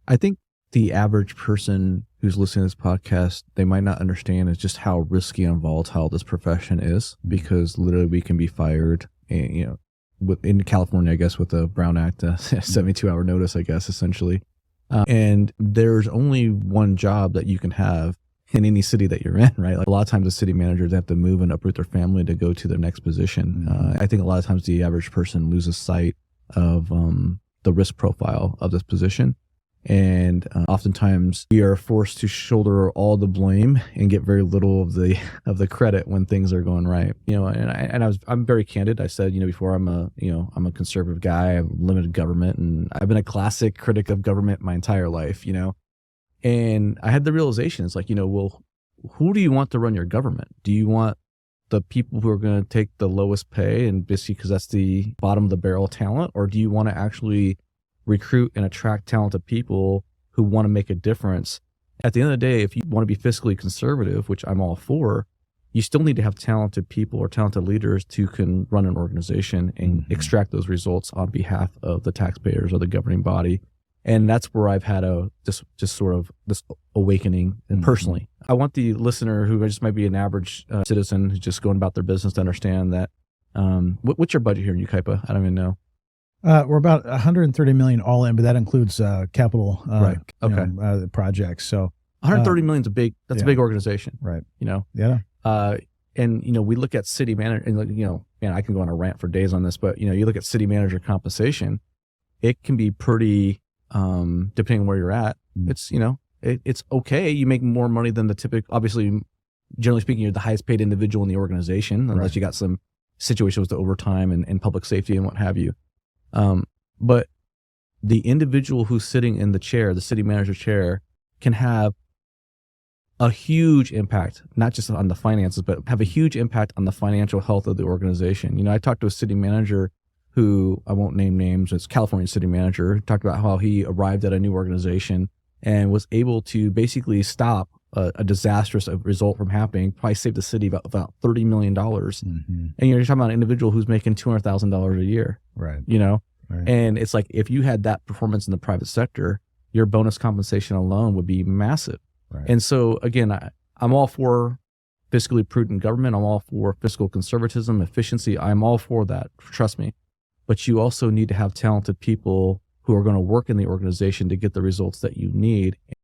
I think the average person who's listening to this podcast, they might not understand is just how risky and volatile this profession is, because literally we can be fired, and, in California, I guess, with the Brown Act, 72-hour notice, I guess, essentially. And there's only one job that you can have in any city that you're in, right? Like a lot of times the city managers have to move and uproot their family to go to their next position. I think a lot of times the average person loses sight of the risk profile of this position. And oftentimes we are forced to shoulder all the blame and get very little of the credit when things are going right. I'm very candid. I said, before, I'm a conservative guy. I have limited government, and I've been a classic critic of government my entire life. And I had the realization, it's like, well, who do you want to run your government? Do you want the people who are going to take the lowest pay and basically because that's the bottom of the barrel talent, or do you want to actually recruit and attract talented people who want to make a difference? At the end of the day, if you want to be fiscally conservative, which I'm all for, you still need to have talented people or talented leaders who can run an organization and extract those results on behalf of the taxpayers or the governing body. And that's where I've had just sort of this awakening. And personally, I want the listener who just might be an average citizen who's just going about their business to understand that. What's your budget here in Yucaipa? I don't even know. We're about 130 million all in, but that includes capital right. Okay. Projects. So 130 million is a big organization. Right. Yeah. And we look at city manager, and man, I can go on a rant for days on this, but you look at city manager compensation, it can be pretty, depending on where you're at. It's it's okay. You make more money than the typical. Obviously, generally speaking, you're the highest paid individual in the organization, unless you got some situations with the overtime and public safety and what have you. But the individual who's sitting in the chair, the city manager chair, can have a huge impact, not just on the finances, but have a huge impact on the financial health of the organization. I talked to a city manager who, I won't name names, it's California city manager, talked about how he arrived at a new organization and was able to basically stop a disastrous result from happening, probably saved the city about $30 million. And you're talking about an individual who's making $200,000 a year. Right. Right. And it's like, if you had that performance in the private sector, your bonus compensation alone would be massive. Right. And so again, I'm all for fiscally prudent government. I'm all for fiscal conservatism, efficiency. I'm all for that. Trust me. But you also need to have talented people who are going to work in the organization to get the results that you need.